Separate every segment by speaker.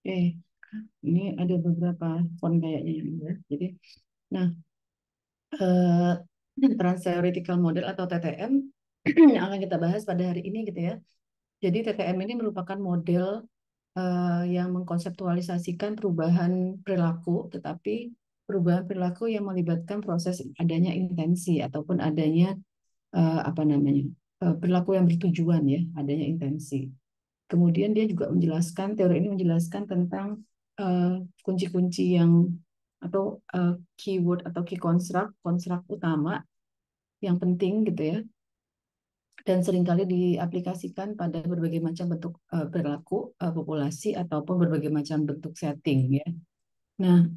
Speaker 1: Eh, ini ada beberapa font kayaknya yang ya. Jadi, nah, Trans-Theoretical Model atau TTM yang akan kita bahas pada hari ini gitu ya. Jadi TTM ini merupakan model yang mengkonseptualisasikan perubahan perilaku, tetapi perubahan perilaku yang melibatkan proses adanya intensi ataupun adanya apa namanya perilaku yang bertujuan ya, adanya intensi. Kemudian dia juga menjelaskan, teori ini menjelaskan tentang kunci-kunci yang atau keyword atau key construct, construct utama yang penting gitu ya, dan seringkali diaplikasikan pada berbagai macam bentuk perilaku populasi ataupun berbagai macam bentuk setting ya. Nah,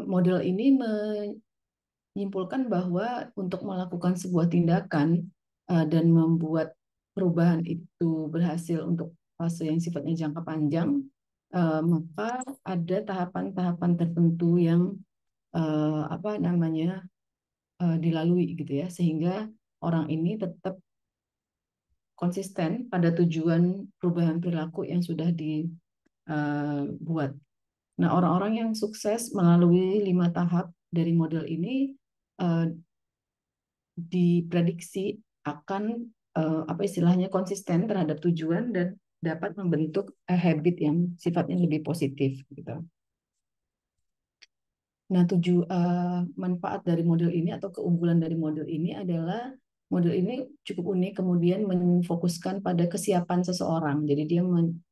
Speaker 1: model ini menyimpulkan bahwa untuk melakukan sebuah tindakan dan membuat perubahan itu berhasil untuk fase yang sifatnya jangka panjang, maka ada tahapan-tahapan tertentu yang apa namanya dilalui gitu ya, sehingga orang ini tetap konsisten pada tujuan perubahan perilaku yang sudah dibuat. Nah, orang-orang yang sukses melalui 5 tahap dari model ini eh, diprediksi akan apa istilahnya konsisten terhadap tujuan dan dapat membentuk habit yang sifatnya lebih positif gitu. Nah, manfaat dari model ini atau keunggulan dari model ini adalah model ini cukup unik, kemudian menfokuskan pada kesiapan seseorang. Jadi dia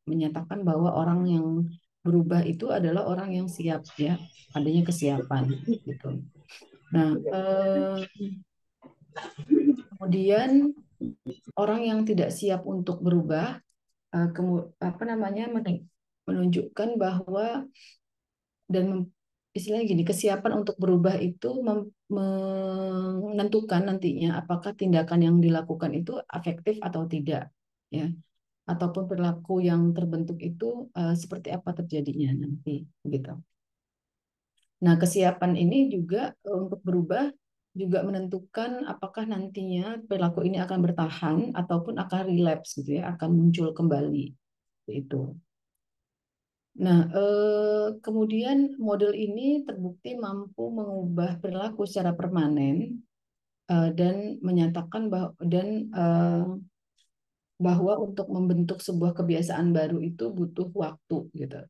Speaker 1: menyatakan bahwa orang yang berubah itu adalah orang yang siap ya, adanya kesiapan gitu. Nah, kemudian orang yang tidak siap untuk berubah, apa namanya menunjukkan bahwa dan istilahnya gini, kesiapan untuk berubah itu menentukan nantinya apakah tindakan yang dilakukan itu efektif atau tidak, ya, ataupun perilaku yang terbentuk itu seperti apa terjadinya nanti, gitu. Nah, kesiapan ini juga untuk berubah juga menentukan apakah nantinya perilaku ini akan bertahan ataupun akan relapse gitu ya, akan muncul kembali itu. Nah, kemudian model ini terbukti mampu mengubah perilaku secara permanen dan menyatakan bahwa untuk membentuk sebuah kebiasaan baru itu butuh waktu gitu.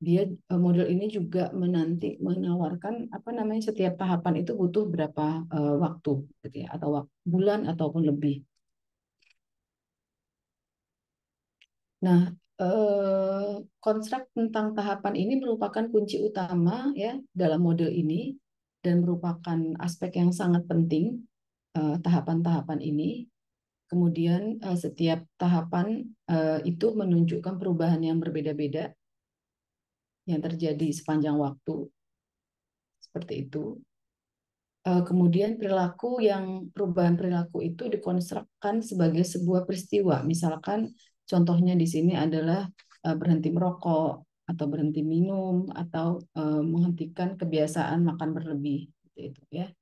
Speaker 1: Dia model ini juga menawarkan apa namanya setiap tahapan itu butuh berapa waktu gitu ya, atau bulan ataupun lebih. Nah, konstruk tentang tahapan ini merupakan kunci utama ya dalam model ini dan merupakan aspek yang sangat penting tahapan-tahapan ini. Kemudian setiap tahapan itu menunjukkan perubahan yang berbeda-beda yang terjadi sepanjang waktu seperti itu. Kemudian perubahan perilaku itu dikonstruksikan sebagai sebuah peristiwa. Misalkan contohnya di sini adalah berhenti merokok atau berhenti minum atau menghentikan kebiasaan makan berlebih gitu itu ya.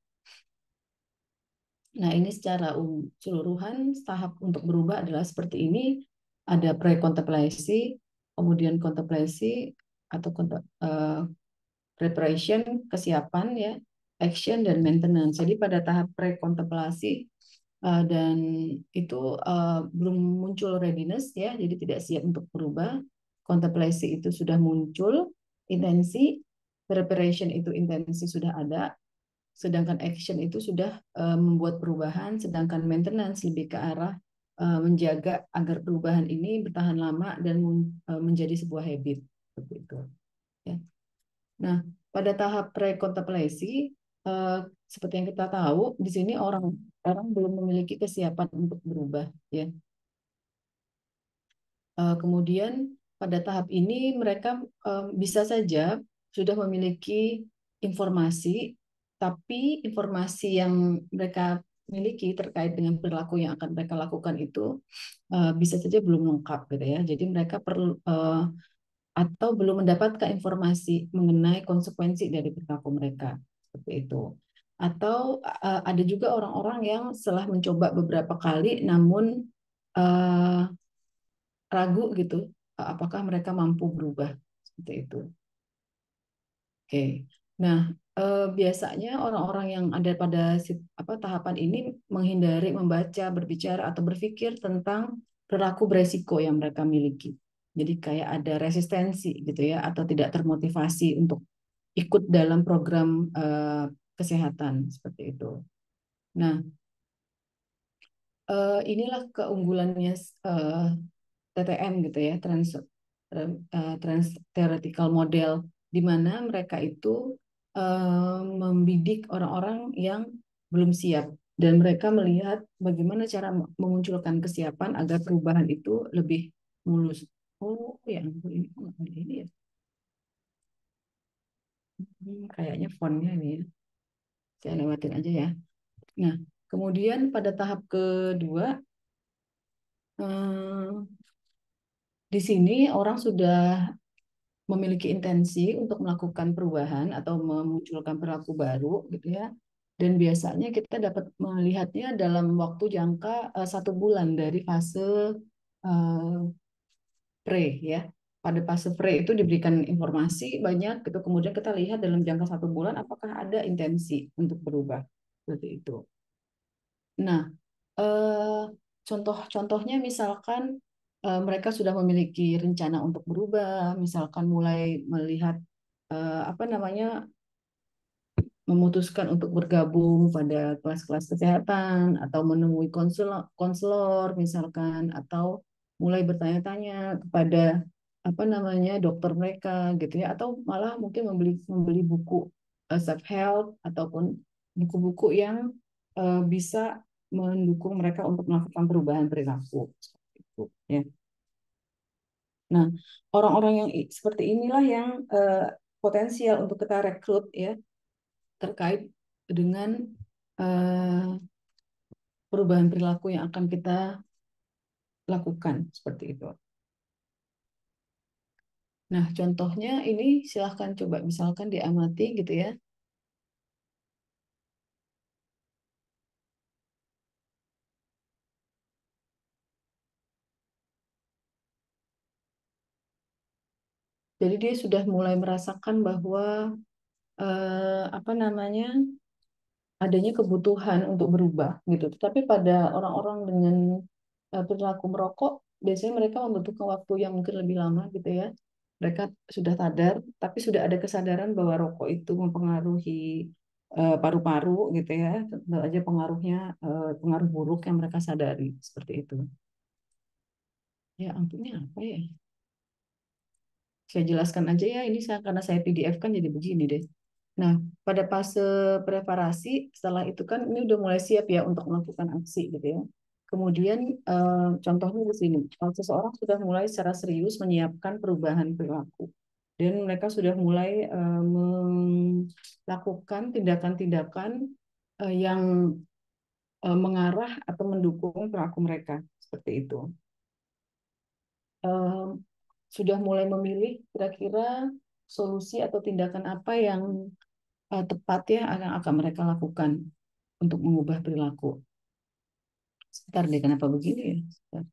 Speaker 1: Nah, ini secara keseluruhan tahap untuk berubah adalah seperti ini. Ada pre-kontemplasi, kemudian kontemplasi atau preparation, kesiapan ya, action dan maintenance. Jadi pada tahap pre-kontemplasi dan itu belum muncul readiness ya, jadi tidak siap untuk berubah. Kontemplasi itu sudah muncul intensi, preparation itu intensi sudah ada, sedangkan action itu sudah membuat perubahan, sedangkan maintenance lebih ke arah menjaga agar perubahan ini bertahan lama dan menjadi sebuah habit seperti itu. Ya. Nah, pada tahap pre-kontemplasi, eh, seperti yang kita tahu, di sini orang orang belum memiliki kesiapan untuk berubah, ya. Kemudian pada tahap ini mereka bisa saja sudah memiliki informasi, tapi informasi yang mereka miliki terkait dengan perilaku yang akan mereka lakukan itu bisa saja belum lengkap, gitu ya. Jadi mereka perlu atau belum mendapatkan informasi mengenai konsekuensi dari perilaku mereka seperti itu. Atau ada juga orang-orang yang setelah mencoba beberapa kali namun uh, ragu gitu, apakah mereka mampu berubah seperti itu. Oke. Nah, biasanya orang-orang yang ada pada tahapan ini menghindari membaca, berbicara, atau berpikir tentang perilaku beresiko yang mereka miliki. Jadi kayak ada resistensi gitu ya, atau tidak termotivasi untuk ikut dalam program kesehatan seperti itu. Nah, inilah keunggulannya TTM gitu ya, trans theoretical model, di mana mereka itu membidik orang-orang yang belum siap dan mereka melihat bagaimana cara memunculkan kesiapan agar perubahan itu lebih mulus. Oh, ya ampun, ini kok nggak ada ini ya? Kayaknya fontnya ini ya. Saya lewatin aja ya. Nah, kemudian pada tahap kedua, eh, di sini orang sudah memiliki intensi untuk melakukan perubahan atau memunculkan perilaku baru gitu ya. Dan biasanya kita dapat melihatnya dalam waktu jangka 1 bulan dari fase eh, pre ya. Pada fase pre itu diberikan informasi banyak gitu. Kemudian kita lihat dalam jangka 1 bulan apakah ada intensi untuk berubah seperti itu. Nah, eh, contoh-contohnya misalkan mereka sudah memiliki rencana untuk berubah, misalkan mulai melihat apa namanya memutuskan untuk bergabung pada kelas-kelas kesehatan atau menemui konselor misalkan atau mulai bertanya-tanya kepada apa namanya dokter mereka gitu ya atau malah mungkin membeli membeli buku self help ataupun buku-buku yang bisa mendukung mereka untuk melakukan perubahan perilaku seperti itu ya. Nah, orang-orang yang seperti inilah yang potensial untuk kita rekrut ya terkait dengan eh, perubahan perilaku yang akan kita lakukan seperti itu. Nah, contohnya ini silahkan coba misalkan diamati gitu ya. Jadi dia sudah mulai merasakan bahwa apa namanya adanya kebutuhan untuk berubah gitu. Tetapi pada orang-orang dengan perilaku merokok, biasanya mereka membutuhkan waktu yang mungkin lebih lama gitu ya. Mereka sudah sadar, tapi sudah ada kesadaran bahwa rokok itu mempengaruhi paru-paru gitu ya. Tentu aja pengaruhnya pengaruh buruk yang mereka sadari seperti itu. Ya ampunnya apa ya? Saya jelaskan aja ya, ini saya karena saya PDF kan jadi begini deh. Nah, pada fase preparasi, setelah itu kan ini udah mulai siap ya untuk melakukan aksi gitu ya. Kemudian contohnya di sini, kalau seseorang sudah mulai secara serius menyiapkan perubahan perilaku dan mereka sudah mulai melakukan tindakan-tindakan yang mengarah atau mendukung perilaku mereka seperti itu. Eh, sudah mulai memilih kira-kira solusi atau tindakan apa yang tepat ya yang akan mereka lakukan untuk mengubah perilaku. Sebentar deh, kenapa begini ya? Sebentar.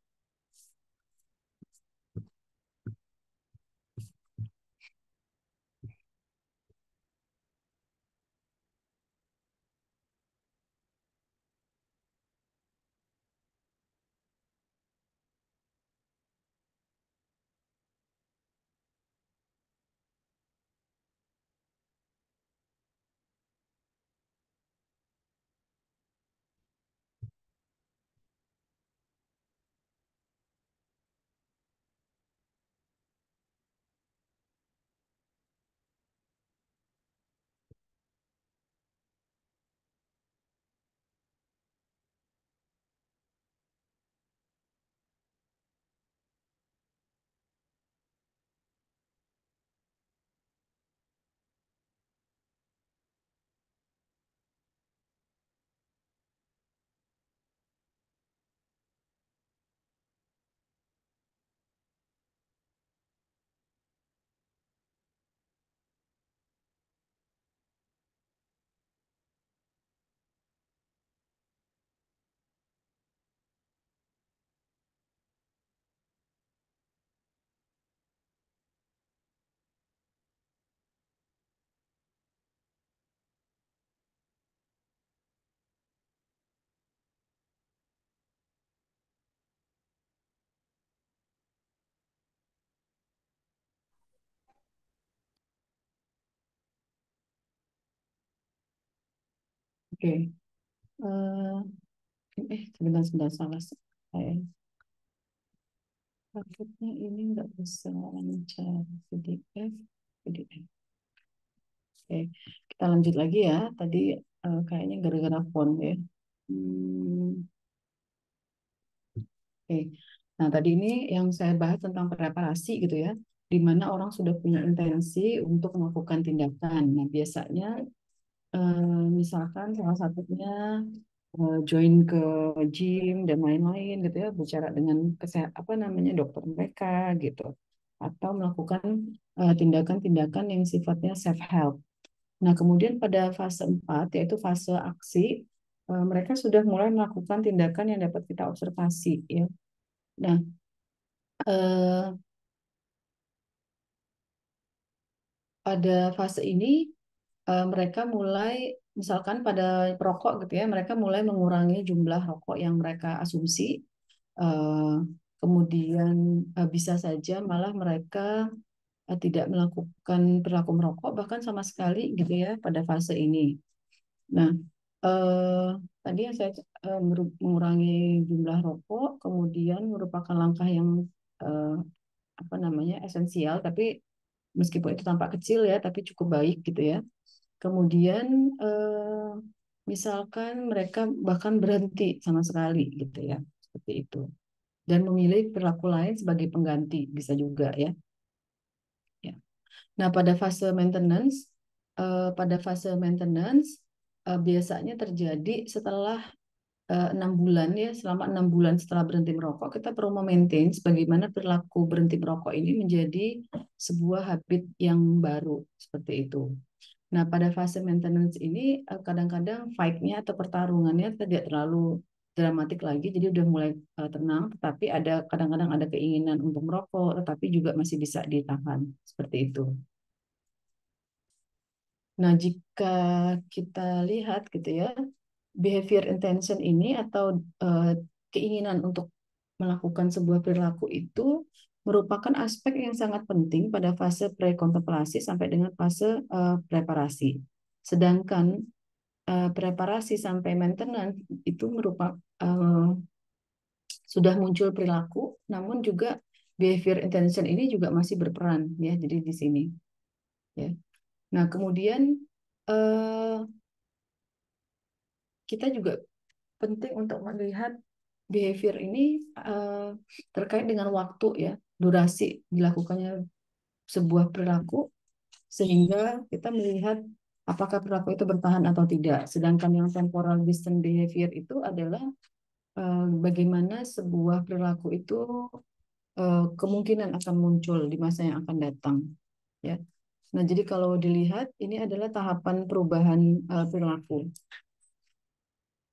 Speaker 1: Oke. Sebentar, sebentar, salah. Saya takutnya ini nggak bisa lancar. PDF, PDF. Oke, kita lanjut lagi ya. Tadi kayaknya gara-gara font ya. Hmm, oke. Nah, tadi ini yang saya bahas tentang preparasi gitu ya, di mana orang sudah punya intensi untuk melakukan tindakan. Nah, biasanya misalkan salah satunya join ke gym dan lain-lain gitu ya, bicara dengan apa namanya dokter mereka gitu, atau melakukan tindakan-tindakan yang sifatnya self help. Nah, kemudian pada fase 4 yaitu fase aksi, mereka sudah mulai melakukan tindakan yang dapat kita observasi ya. Nah, eh, pada fase ini mereka mulai misalkan pada perokok gitu ya, mereka mulai mengurangi jumlah rokok yang mereka asumsi. Eh, Kemudian bisa saja malah mereka tidak melakukan perilaku merokok bahkan sama sekali gitu ya pada fase ini. Nah, eh, tadi yang saya mengurangi jumlah rokok, kemudian merupakan langkah yang eh, apa namanya esensial, tapi meskipun itu tampak kecil ya, tapi cukup baik gitu ya. Kemudian misalkan mereka bahkan berhenti sama sekali gitu ya, seperti itu. Dan memilih perilaku lain sebagai pengganti bisa juga ya. Ya. Nah, pada fase maintenance biasanya terjadi setelah 6 bulan ya, selama 6 bulan setelah berhenti merokok, kita perlu memaintain bagaimana perilaku berhenti merokok ini menjadi sebuah habit yang baru seperti itu. Nah, pada fase maintenance ini kadang-kadang fight-nya atau pertarungannya tidak terlalu dramatik lagi, jadi udah mulai tenang, tetapi ada kadang-kadang ada keinginan untuk merokok, tetapi juga masih bisa ditahan seperti itu. Nah, jika kita lihat gitu ya, behavior intention ini atau eh, keinginan untuk melakukan sebuah perilaku itu merupakan aspek yang sangat penting pada fase pre-kontemplasi sampai dengan fase preparasi. Sedangkan preparasi sampai maintenance itu merupakan sudah muncul perilaku, namun juga behavior intention ini juga masih berperan ya. Jadi di sini ya. Nah, kemudian eh, kita juga penting untuk melihat behavior ini eh, terkait dengan waktu ya, durasi dilakukannya sebuah perilaku sehingga kita melihat apakah perilaku itu bertahan atau tidak. Sedangkan yang temporal distant behavior itu adalah bagaimana sebuah perilaku itu kemungkinan akan muncul di masa yang akan datang ya. Nah, jadi kalau dilihat ini adalah tahapan perubahan perilaku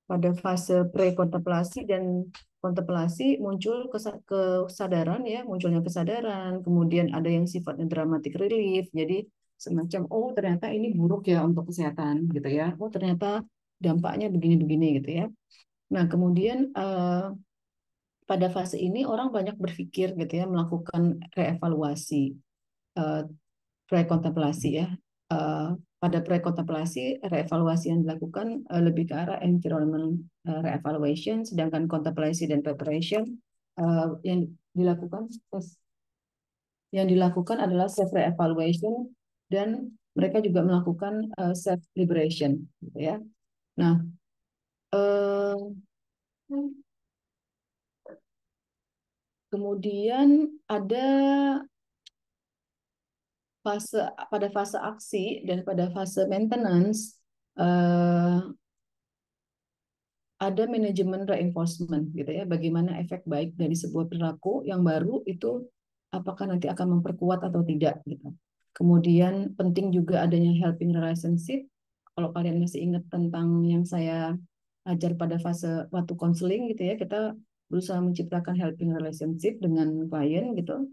Speaker 1: pada fase pre-kontemplasi dan kontemplasi muncul kesadaran ya, munculnya kesadaran, kemudian ada yang sifatnya dramatic relief, jadi semacam oh ternyata ini buruk ya untuk kesehatan gitu ya, oh ternyata dampaknya begini-begini gitu ya. Nah, kemudian pada fase ini orang banyak berpikir gitu ya, melakukan reevaluasi eh, pre-kontemplasi ya. Eh, Pada pre-kontemplasi, reevaluasi yang dilakukan lebih ke arah environment reevaluation, sedangkan contemplation dan preparation yang dilakukan yang dilakukan adalah self reevaluation dan mereka juga melakukan self liberation, gitu ya. Nah, eh, kemudian ada fase pada fase aksi dan pada fase maintenance eh, ada manajemen reinforcement gitu ya. Bagaimana efek baik dari sebuah perilaku yang baru itu apakah nanti akan memperkuat atau tidak gitu. Kemudian penting juga adanya helping relationship. Kalau kalian masih ingat tentang yang saya ajar pada fase waktu konseling gitu ya, kita berusaha menciptakan helping relationship dengan klien gitu.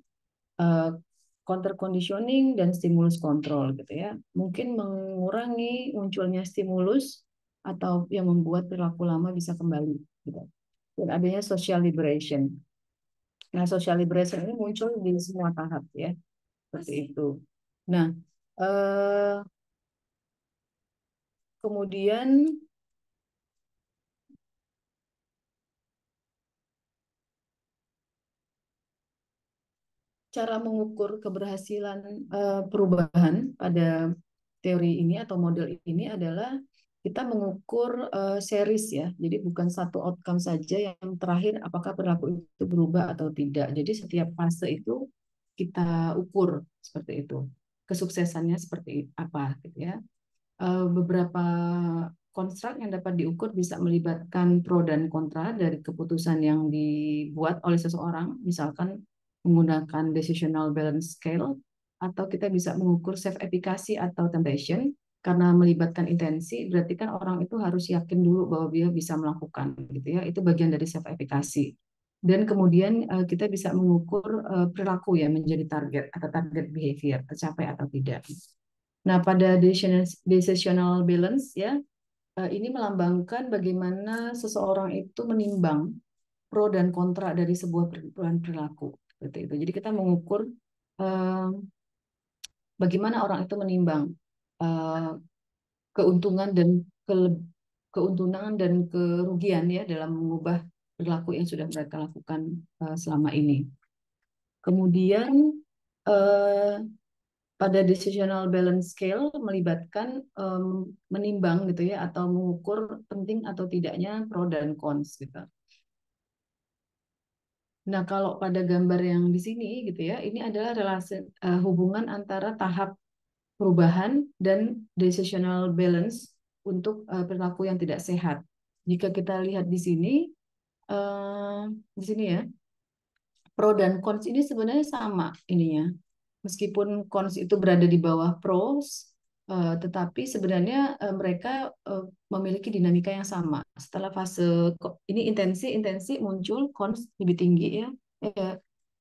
Speaker 1: eh, Counter conditioning dan stimulus kontrol gitu ya. Mungkin mengurangi munculnya stimulus atau yang membuat perilaku lama bisa kembali gitu. Dan adanya social liberation. Nah, social liberation ini muncul di semua tahap ya, seperti itu. Nah, eh, kemudian cara mengukur keberhasilan perubahan pada teori ini atau model ini adalah kita mengukur series ya. Jadi bukan satu outcome saja yang terakhir apakah perilaku itu berubah atau tidak. Jadi setiap fase itu kita ukur seperti itu. Kesuksesannya seperti apa gitu ya. Beberapa konstruk yang dapat diukur bisa melibatkan pro dan kontra dari keputusan yang dibuat oleh seseorang, misalkan menggunakan decisional balance scale, atau kita bisa mengukur self efficacy atau temptation. Karena melibatkan intensi, berarti kan orang itu harus yakin dulu bahwa dia bisa melakukan, gitu ya. Itu bagian dari self efficacy. Dan kemudian kita bisa mengukur perilaku ya menjadi target atau target behavior tercapai atau tidak. Nah, pada decisional balance ya, ini melambangkan bagaimana seseorang itu menimbang pro dan kontra dari sebuah perilaku. Seperti itu. Jadi kita mengukur eh, bagaimana orang itu menimbang eh, keuntungan dan keuntungan dan kerugian ya dalam mengubah perilaku yang sudah mereka lakukan selama ini. Kemudian eh, pada decisional balance scale melibatkan menimbang gitu ya atau mengukur penting atau tidaknya pro dan cons gitu. Nah, kalau pada gambar yang di sini gitu ya, ini adalah relasi hubungan antara tahap perubahan dan decisional balance untuk perilaku yang tidak sehat. Jika kita lihat di sini ya, pro dan cons ini sebenarnya sama ininya. Meskipun cons itu berada di bawah pros, tetapi sebenarnya mereka memiliki dinamika yang sama. Setelah fase ini intensi muncul, cons lebih tinggi ya. Eh,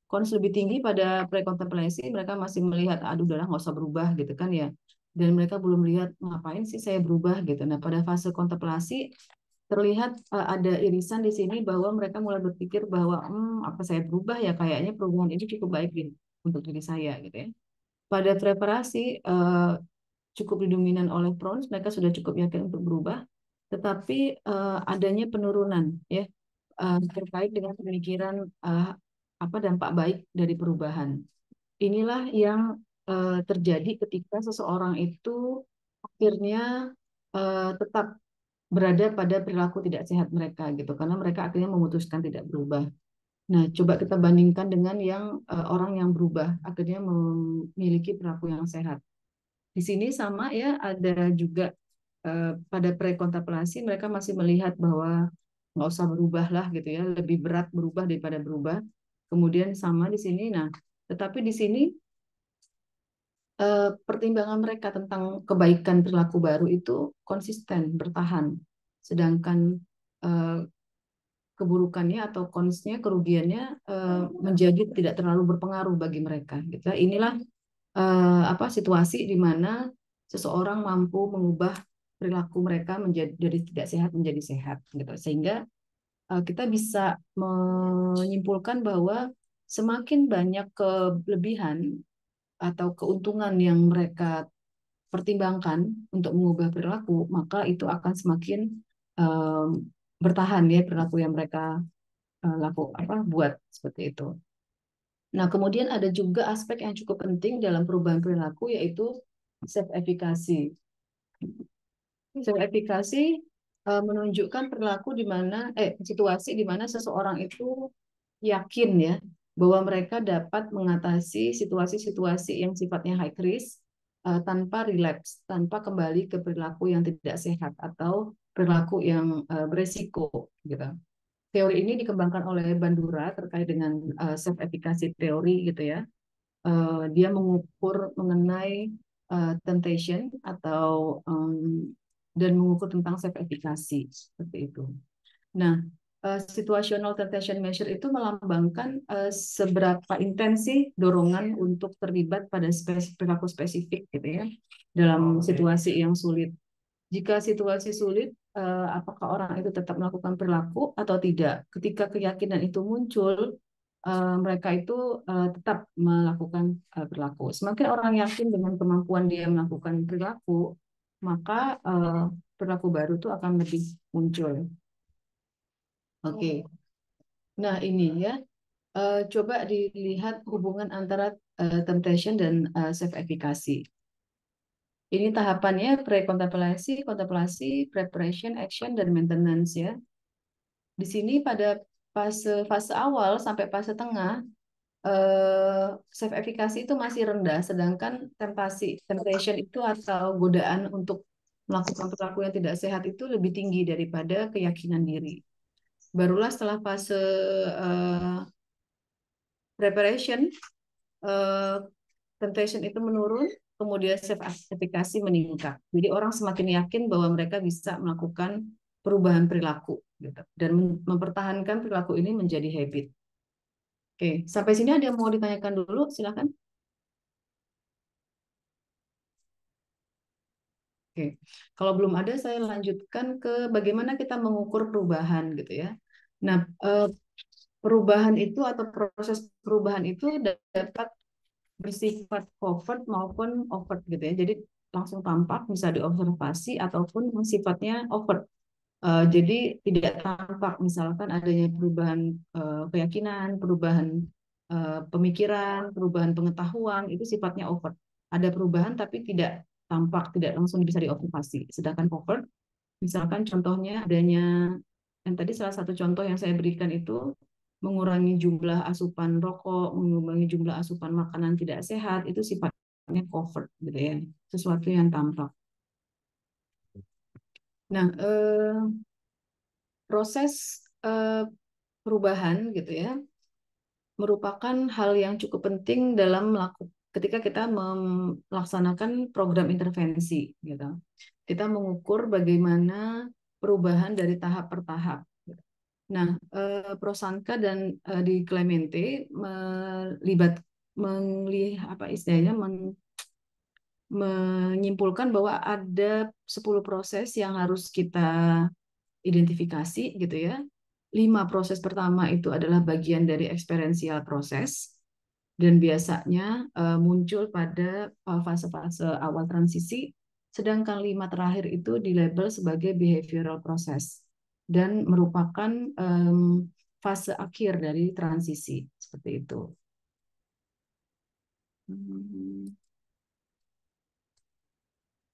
Speaker 1: Cons lebih tinggi pada pre-kontemplasi, mereka masih melihat, aduh udahlah nggak usah berubah gitu kan ya. Dan mereka belum lihat ngapain sih saya berubah gitu. Nah pada fase kontemplasi terlihat ada irisan di sini bahwa mereka mulai berpikir bahwa apa saya berubah ya kayaknya perubahan ini cukup baik untuk diri saya gitu ya. Pada preparasi cukup didominan oleh Prons, mereka sudah cukup yakin untuk berubah, tetapi adanya penurunan ya terkait dengan pemikiran apa dampak baik dari perubahan. Inilah yang terjadi ketika seseorang itu akhirnya tetap berada pada perilaku tidak sehat mereka gitu karena mereka akhirnya memutuskan tidak berubah. Nah, coba kita bandingkan dengan yang orang yang berubah akhirnya memiliki perilaku yang sehat. Di sini sama ya, ada juga pada prekontemplasi mereka masih melihat bahwa nggak usah berubah lah gitu ya, lebih berat berubah daripada berubah. Kemudian sama di sini, nah, tetapi di sini pertimbangan mereka tentang kebaikan perilaku baru itu konsisten, bertahan. Sedangkan eh, keburukannya atau konsnya, kerugiannya menjadi tidak terlalu berpengaruh bagi mereka. Gitu. Inilah apa situasi di mana seseorang mampu mengubah perilaku mereka menjadi dari tidak sehat menjadi sehat gitu sehingga kita bisa menyimpulkan bahwa semakin banyak kelebihan atau keuntungan yang mereka pertimbangkan untuk mengubah perilaku maka itu akan semakin um, bertahan ya perilaku yang mereka buat seperti itu. Nah, kemudian ada juga aspek yang cukup penting dalam perubahan perilaku yaitu self efficacy. Self efficacy menunjukkan perilaku di mana situasi di mana seseorang itu yakin ya bahwa mereka dapat mengatasi situasi-situasi yang sifatnya high risk tanpa relapse, tanpa kembali ke perilaku yang tidak sehat atau perilaku yang beresiko gitu. Teori ini dikembangkan oleh Bandura terkait dengan self efficacy teori gitu ya. Dia mengukur mengenai temptation atau dan mengukur tentang self efficacy seperti itu. Nah, situational temptation measure itu melambangkan seberapa intensi dorongan untuk terlibat pada perilaku spesifik gitu ya dalam situasi yang sulit. Jika situasi sulit, apakah orang itu tetap melakukan perilaku atau tidak? Ketika keyakinan itu muncul, mereka itu tetap melakukan perilaku. Semakin orang yakin dengan kemampuan dia melakukan perilaku, maka perilaku baru itu akan lebih muncul. Oke, nah ini ya. Coba dilihat hubungan antara temptation dan self-efficacy. Ini tahapannya pre-kontemplasi, kontemplasi, preparation, action, dan maintenance ya. Di sini pada fase fase awal sampai fase tengah, self efficacy itu masih rendah, sedangkan temptation itu atau godaan untuk melakukan perilaku yang tidak sehat itu lebih tinggi daripada keyakinan diri. Barulah setelah fase uh, preparation, uh, temptation itu menurun, kemudian self efficacy meningkat. Jadi orang semakin yakin bahwa mereka bisa melakukan perubahan perilaku gitu, dan mempertahankan perilaku ini menjadi habit. Oke, sampai sini ada yang mau ditanyakan dulu, silakan. Oke, kalau belum ada, saya lanjutkan ke bagaimana kita mengukur perubahan gitu ya. Nah, perubahan itu atau proses perubahan itu dapat bersifat covert maupun overt gitu ya. Jadi langsung tampak, bisa diobservasi ataupun yang sifatnya overt. Jadi tidak tampak misalkan adanya perubahan keyakinan, perubahan pemikiran, perubahan pengetahuan itu sifatnya overt. Ada perubahan tapi tidak tampak, tidak langsung bisa diobservasi. Sedangkan covert, misalkan contohnya adanya yang tadi salah satu contoh yang saya berikan itu mengurangi jumlah asupan rokok, mengurangi jumlah asupan makanan tidak sehat, itu sifatnya covert gitu ya, sesuatu yang tampak. Nah, proses perubahan gitu ya merupakan hal yang cukup penting dalam melakukan ketika kita melaksanakan program intervensi gitu. Kita mengukur bagaimana perubahan dari tahap per tahap. Nah, Prosanka dan di Clemente melibat melihat apa istilahnya menyimpulkan bahwa ada 10 proses yang harus kita identifikasi gitu ya. 5 proses pertama itu adalah bagian dari experiential proses dan biasanya muncul pada fase-fase awal transisi, sedangkan 5 terakhir itu dilabel sebagai behavioral process dan merupakan fase akhir dari transisi seperti itu. Hmm,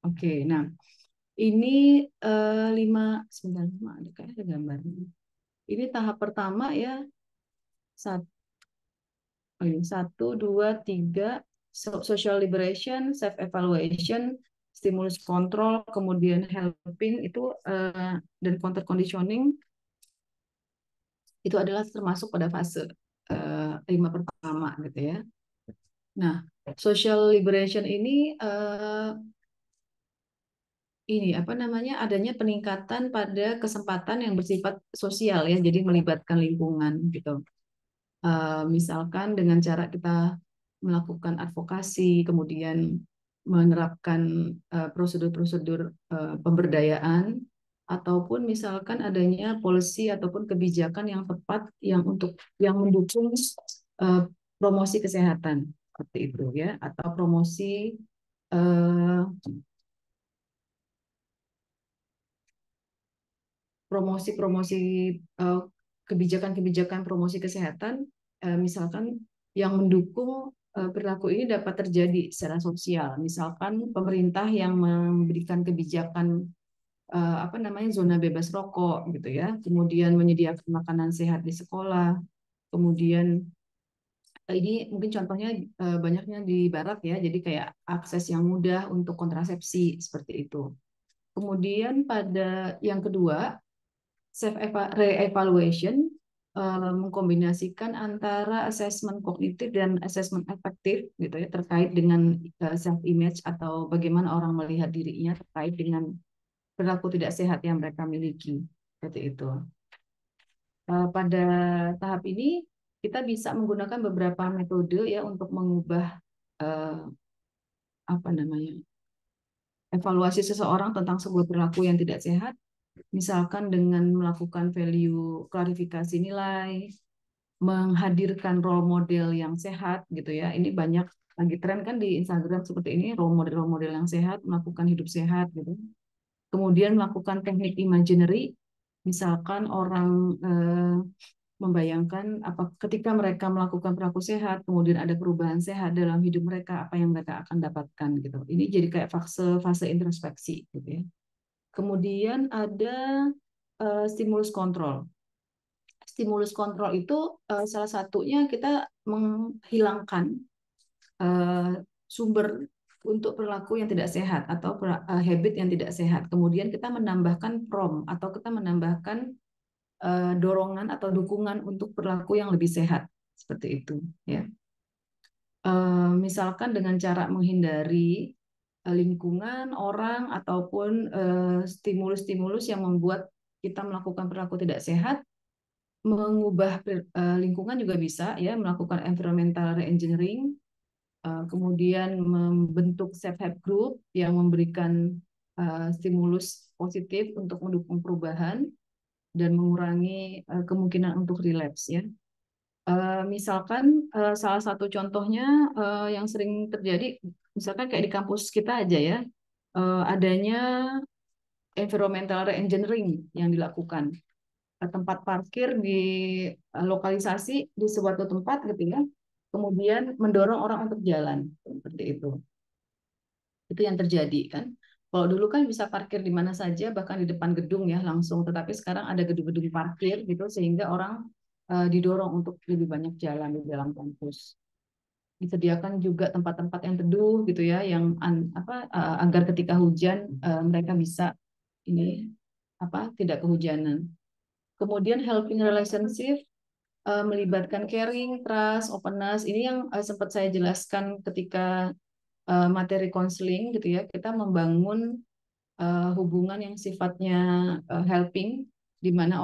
Speaker 1: Oke, nah ini 5 sebentar, ada gambarnya. Ini tahap pertama ya, satu, oh iya, satu, dua, tiga, social liberation, self evaluation, stimulus control, kemudian helping itu dan counter conditioning itu adalah termasuk pada fase 5 pertama gitu ya. Nah, social liberation ini apa namanya adanya peningkatan pada kesempatan yang bersifat sosial ya, jadi melibatkan lingkungan gitu. Misalkan dengan cara kita melakukan advokasi, kemudian menerapkan prosedur-prosedur pemberdayaan, ataupun misalkan adanya policy ataupun kebijakan yang tepat yang mendukung eh, promosi kesehatan seperti itu ya, atau eh, promosi-promosi eh, kebijakan-kebijakan promosi kesehatan, misalkan yang mendukung perilaku ini dapat terjadi secara sosial. Misalkan pemerintah yang memberikan kebijakan apa namanya zona bebas rokok gitu ya, kemudian menyediakan makanan sehat di sekolah, kemudian ini mungkin contohnya banyaknya di barat ya, jadi kayak akses yang mudah untuk kontrasepsi seperti itu. Kemudian pada yang kedua self re-evaluation mengkombinasikan antara asesmen kognitif dan asesmen efektif gitu ya terkait dengan self image atau bagaimana orang melihat dirinya terkait dengan perilaku tidak sehat yang mereka miliki seperti itu. Pada tahap ini kita bisa menggunakan beberapa metode ya untuk mengubah eh, apa namanya evaluasi seseorang tentang sebuah perilaku yang tidak sehat, misalkan dengan melakukan value klarifikasi nilai, menghadirkan role model yang sehat gitu ya. Ini banyak lagi tren kan di Instagram seperti ini, role model yang sehat, melakukan hidup sehat gitu. Kemudian melakukan teknik imaginary, misalkan orang membayangkan apa ketika mereka melakukan perilaku sehat, kemudian ada perubahan sehat dalam hidup mereka, apa yang mereka akan dapatkan gitu. Ini jadi kayak fase introspeksi gitu ya. Kemudian ada stimulus kontrol. Stimulus kontrol itu salah satunya kita menghilangkan eh, sumber untuk perilaku yang tidak sehat atau habit yang tidak sehat. Kemudian kita menambahkan atau kita menambahkan dorongan atau dukungan untuk perilaku yang lebih sehat seperti itu ya. Misalkan dengan cara menghindari lingkungan orang ataupun stimulus-stimulus yang membuat kita melakukan perilaku tidak sehat, mengubah lingkungan juga bisa ya, melakukan environmental reengineering, kemudian membentuk self help group yang memberikan stimulus positif untuk mendukung perubahan dan mengurangi kemungkinan untuk relapse ya. Misalkan salah satu contohnya yang sering terjadi, misalkan kayak di kampus kita aja ya, adanya environmental reengineering yang dilakukan. Tempat parkir di lokalisasi di suatu tempat gitu ya, kemudian mendorong orang untuk jalan seperti itu. Itu yang terjadi kan. Kalau dulu kan bisa parkir di mana saja, bahkan di depan gedung ya langsung. Tetapi sekarang ada gedung-gedung parkir gitu, sehingga orang didorong untuk lebih banyak jalan di dalam kampus. Disediakan juga tempat-tempat yang teduh gitu ya, yang agar ketika hujan mereka bisa ini tidak kehujanan. Kemudian helping relationship melibatkan caring, trust, openness. Ini yang sempat saya jelaskan ketika materi konseling gitu ya. Kita membangun hubungan yang sifatnya helping, di mana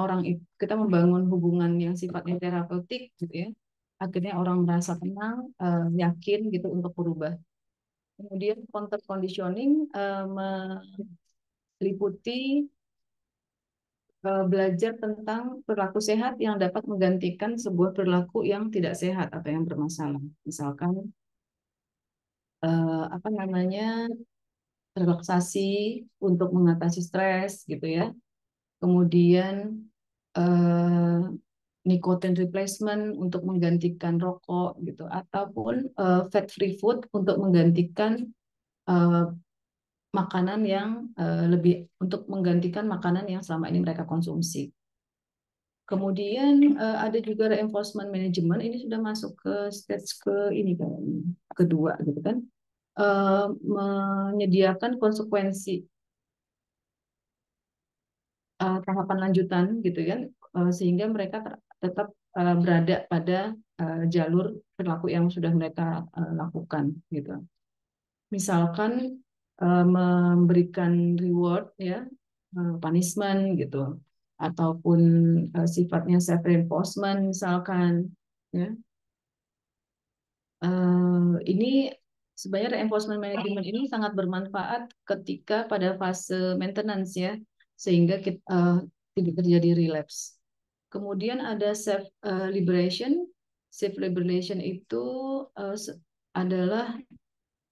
Speaker 1: kita membangun hubungan yang sifatnya terapeutik gitu ya. Akhirnya orang merasa tenang, yakin gitu untuk berubah. Kemudian content conditioning meliputi belajar tentang perilaku sehat yang dapat menggantikan sebuah perilaku yang tidak sehat atau yang bermasalah. Misalkan apa namanya relaksasi untuk mengatasi stres gitu ya. Kemudian eh, nicotine replacement untuk menggantikan rokok gitu, ataupun fat free food untuk menggantikan eh, makanan yang lebih untuk menggantikan makanan yang selama ini mereka konsumsi. Kemudian ada juga reinforcement management, ini sudah masuk ke stage ke ini kan kedua gitu kan. Menyediakan konsekuensi tahapan lanjutan gitu kan, sehingga mereka tetap berada pada jalur perilaku yang sudah mereka lakukan gitu. Misalkan memberikan reward ya, punishment gitu, ataupun sifatnya self reinforcement misalkan ya. Ini sebenarnya reinforcement management ini sangat bermanfaat ketika pada fase maintenance ya, sehingga kita tidak terjadi relapse. Kemudian ada self liberation. Self liberation itu uh, adalah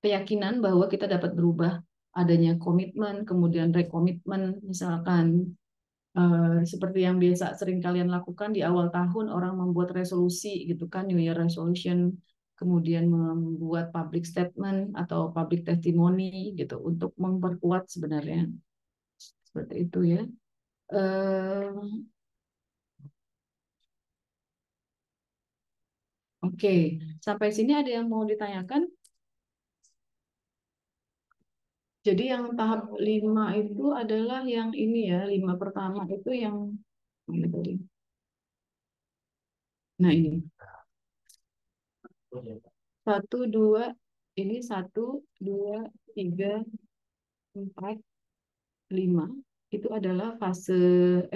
Speaker 1: keyakinan bahwa kita dapat berubah, adanya komitmen, kemudian rekomitmen misalkan. Seperti yang biasa sering kalian lakukan di awal tahun, orang membuat resolusi gitu kan, New Year resolution, kemudian membuat public statement atau public testimony gitu untuk memperkuat sebenarnya seperti itu ya. Eh, Oke, sampai sini ada yang mau ditanyakan? Jadi yang tahap 5 itu adalah yang ini ya, 5 pertama itu yang ini tadi. Nah ini satu dua, ini satu dua tiga empat 5 itu adalah fase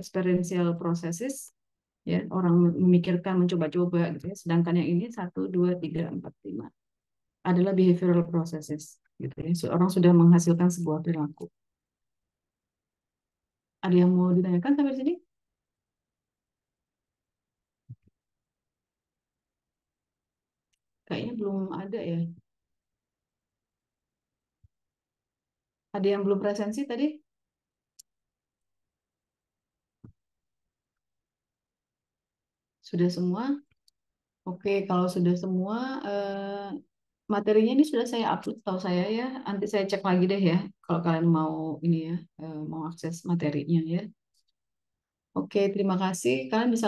Speaker 1: experiential processes ya, orang memikirkan mencoba-coba gitu ya, sedangkan yang ini 1 2 3 4 5 adalah behavioral processes gitu ya. Orang sudah menghasilkan sebuah perilaku. Ada yang mau ditanyakan sampai sini? Kayaknya belum ada ya. Ada yang belum presensi tadi? Sudah semua? Oke, kalau sudah semua, materinya ini sudah saya upload, tahu saya ya. Nanti saya cek lagi deh ya, kalau kalian mau ini ya, mau akses materinya ya. Oke, terima kasih. Kalian bisa